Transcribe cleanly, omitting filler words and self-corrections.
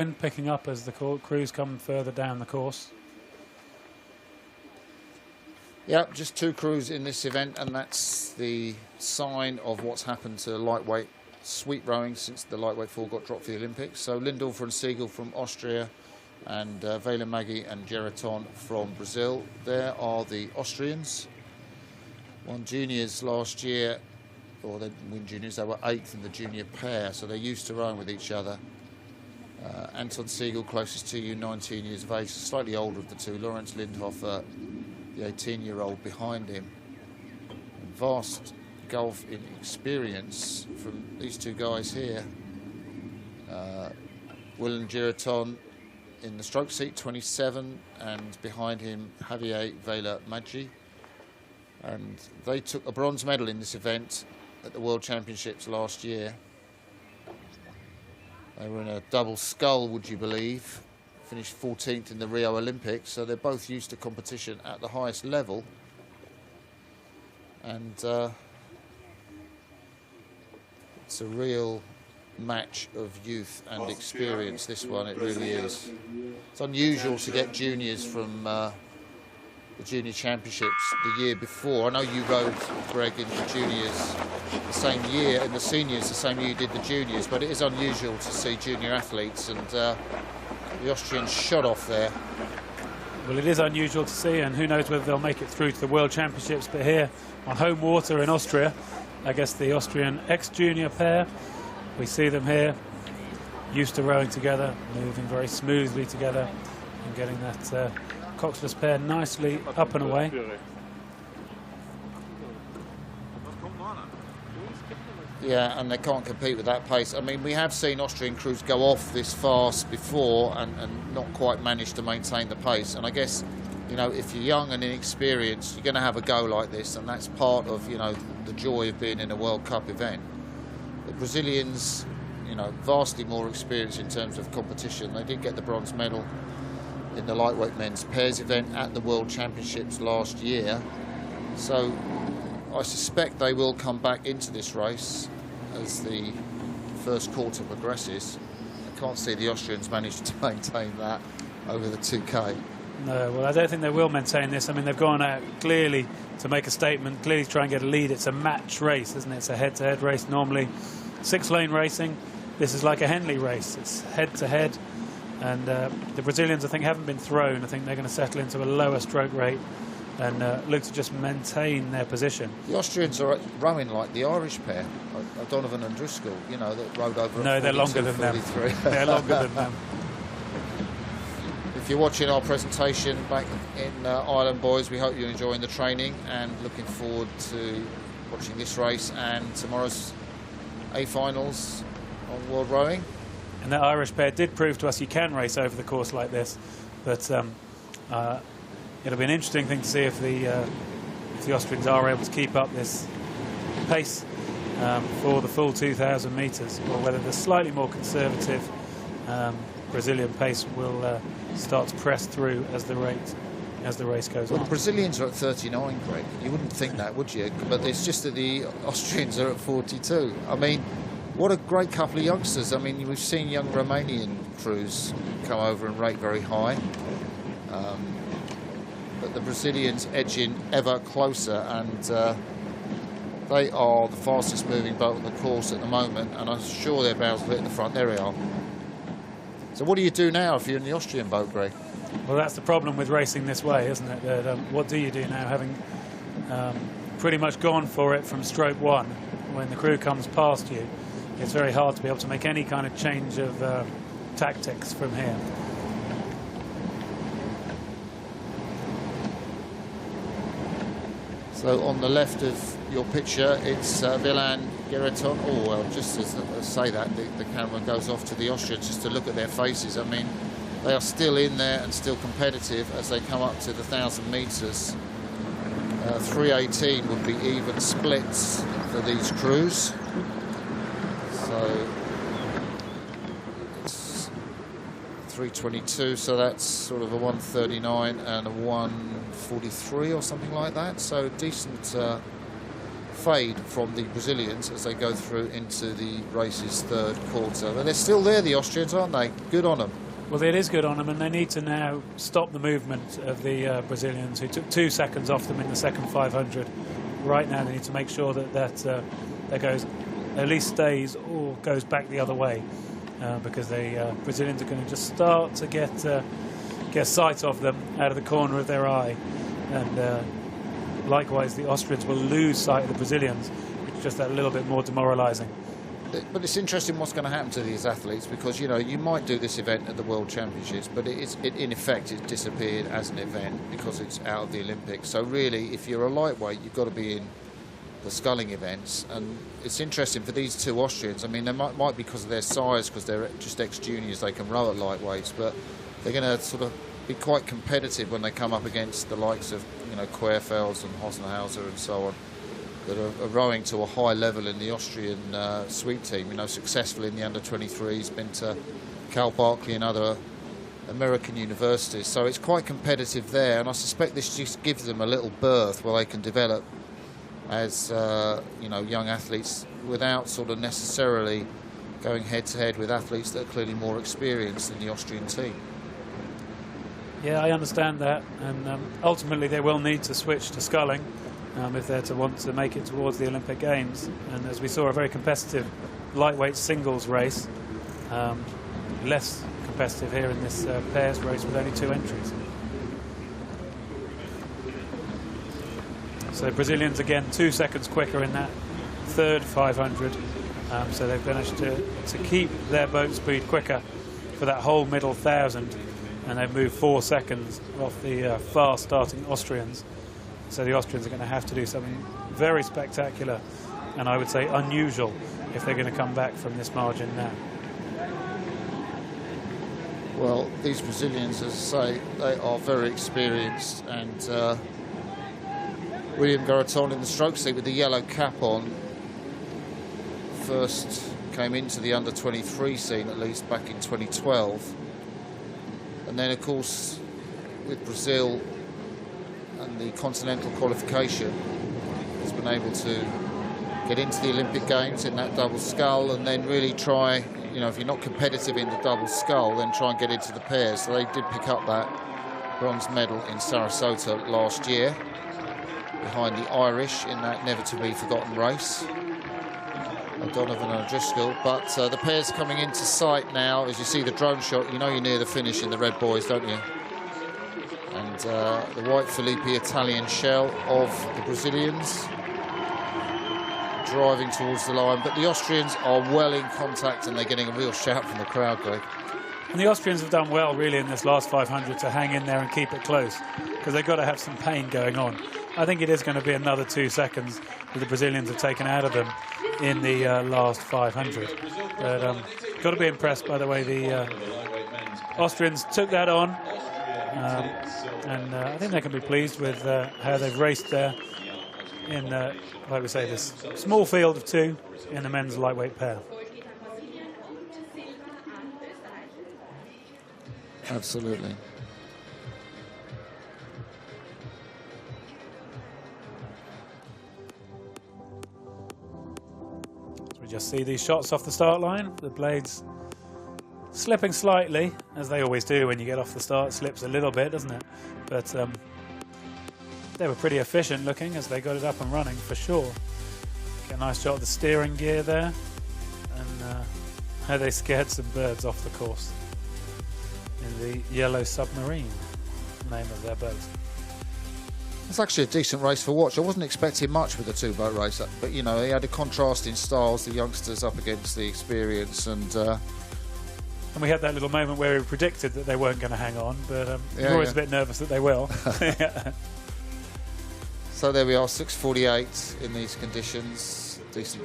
Wind picking up as the crews come further down the course. Yep, just 2 crews in this event, and that's the sign of what's happened to lightweight sweep rowing since the lightweight 4 got dropped for the Olympics. So Lindorfer and Siegel from Austria, and Vela Maggi and Geraton from Brazil. There are the Austrians. Won juniors last year, or they didn't win juniors, they were 8th in the junior pair, so they're used to rowing with each other. Anton Siegel, closest to you, 19 years of age, slightly older of the two. Lorenz Lindhofer, the 18-year-old behind him. Vast gulf in experience from these 2 guys here. Willem Geraton in the stroke seat, 27, and behind him Javier Vela Maggi. And they took a bronze medal in this event at the World Championships last year. They were in a double scull, would you believe? Finished 14th in the Rio Olympics, so they're both used to competition at the highest level. And it's a real match of youth and experience, this one, it really is. It's unusual to get juniors from the Junior Championships the year before. I know you rowed, Greg, in the juniors the same year, and the seniors the same year you did the juniors, but it is unusual to see junior athletes, and the Austrians shot off there. Well, it is unusual to see, and who knows whether they'll make it through to the World Championships, but here on home water in Austria, I guess the Austrian ex-junior pair, we see them here, used to rowing together, moving very smoothly together, and getting that coxless pair nicely up and away. Yeah, and they can't compete with that pace. I mean, we have seen Austrian crews go off this fast before and not quite manage to maintain the pace. And I guess, you know, if you're young and inexperienced, you're going to have a go like this, and that's part of, you know, the joy of being in a World Cup event. The Brazilians, you know, vastly more experienced in terms of competition. They did get the bronze medal in the lightweight men's pairs event at the World Championships last year. So I suspect they will come back into this race as the first quarter progresses. I can't see the Austrians manage to maintain that over the 2K. No, well, I don't think they will maintain this. I mean, they've gone out clearly to make a statement, clearly try and get a lead. It's a match race, isn't it? It's a head-to-head race. Normally 6-lane racing. This is like a Henley race. It's head-to-head. And the Brazilians, I think, haven't been thrown. I think they're going to settle into a lower stroke rate and look to just maintain their position. The Austrians are rowing like the Irish pair, O'Donovan and Driscoll, you know, that rowed over. No, they're longer than 43. them. They're longer than them. If you're watching our presentation back in Ireland, boys, we hope you're enjoying the training and looking forward to watching this race and tomorrow's A-finals on World Rowing. And that Irish pair did prove to us you can race over the course like this, but it'll be an interesting thing to see if the Austrians are able to keep up this pace for the full 2,000 metres, or whether the slightly more conservative Brazilian pace will start to press through as the race goes on. The Brazilians are at 39, Greg. You wouldn't think that, would you? But it's just that the Austrians are at 42. I mean, what a great couple of youngsters. I mean, we've seen young Romanian crews come over and rate very high. But the Brazilians edging ever closer, and they are the fastest moving boat on the course at the moment, and I'm sure their bows will hit the front. There we are. So what do you do now if you're in the Austrian boat, Greg? Well, that's the problem with racing this way, isn't it? That, what do you do now, having pretty much gone for it from stroke 1? When the crew comes past you, it's very hard to be able to make any kind of change of tactics from here. So on the left of your picture, it's Vilan Geraton. Oh, well, just as I say that, the camera goes off to the Austrians just to look at their faces. I mean, they are still in there and still competitive as they come up to the 1,000 metres. 3:18 would be even splits for these crews. So it's 3:22, so that's sort of a 1:39 and a 1:43 or something like that. So decent fade from the Brazilians as they go through into the race's third quarter. But they're still there, the Austrians, aren't they? Good on them. Well, it is good on them, and they need to now stop the movement of the Brazilians, who took 2 seconds off them in the second 500. Right now, they need to make sure that goes, at least stays or goes back the other way, because the Brazilians are going to just start to get sight of them out of the corner of their eye, and likewise, the Austrians will lose sight of the Brazilians, which is just that little bit more demoralising. But it's interesting what's going to happen to these athletes, because, you know, you might do this event at the World Championships, but in effect it's disappeared as an event because it's out of the Olympics. So really, if you're a lightweight, you've got to be in the sculling events. And it's interesting for these two Austrians. I mean, they might be because of their size, because they're just ex-juniors, they can row at lightweights, but they're going to sort of be quite competitive when they come up against the likes of, you know, Querfels and Hossenhauser and so on, that are rowing to a high level in the Austrian sweep team. You know, successful in the under-23s, been to Cal Berkeley and other American universities. So it's quite competitive there, and I suspect this just gives them a little berth where they can develop as you know, young athletes without sort of necessarily going head-to-head with athletes that are clearly more experienced than the Austrian team. Yeah, I understand that, and ultimately they will need to switch to sculling if they're to want to make it towards the Olympic Games. And as we saw, a very competitive lightweight singles race, less competitive here in this pairs race with only 2 entries. So Brazilians again 2 seconds quicker in that third 500, so they've managed to keep their boat speed quicker for that whole middle 1,000. And they've moved 4 seconds off the fast starting Austrians. So the Austrians are going to have to do something very spectacular, and I would say unusual, if they're going to come back from this margin now. Well, these Brazilians, as I say, they are very experienced, and William Garaton in the stroke seat with the yellow cap on first came into the under-23 scene, at least back in 2012. And then, of course, with Brazil and the continental qualification, has been able to get into the Olympic Games in that double scull, and then really try, you know, if you're not competitive in the double scull, then try and get into the pairs. So they did pick up that bronze medal in Sarasota last year, behind the Irish in that never-to-be-forgotten race, O'Donovan and O'Driscoll. But the pairs coming into sight now. As you see the drone shot, you know you're near the finish in the red boys, don't you? And the white Filippi Italian shell of the Brazilians driving towards the line. But the Austrians are well in contact, and they're getting a real shout from the crowd, Greg. And the Austrians have done well, really, in this last 500 to hang in there and keep it close, because they've got to have some pain going on. I think it is going to be another 2 seconds that the Brazilians have taken out of them in the last 500. But got to be impressed by the way the Austrians took that on, and I think they can be pleased with how they've raced there in, like we say, this small field of 2 in the men's lightweight pair. Absolutely. Just see these shots off the start line, the blades slipping slightly, as they always do when you get off the start. It slips a little bit, doesn't it? But they were pretty efficient looking as they got it up and running, for sure. Get a nice shot of the steering gear there, and how they scared some birds off the course in the Yellow Submarine, name of their boat. It's actually a decent race for watch. I wasn't expecting much with the 2-boat race, but, you know, he had a contrast in styles, the youngsters up against the experience, and we had that little moment where we predicted that they weren't going to hang on, but you're always a bit nervous that they will. So there we are, 6:48 in these conditions. Decent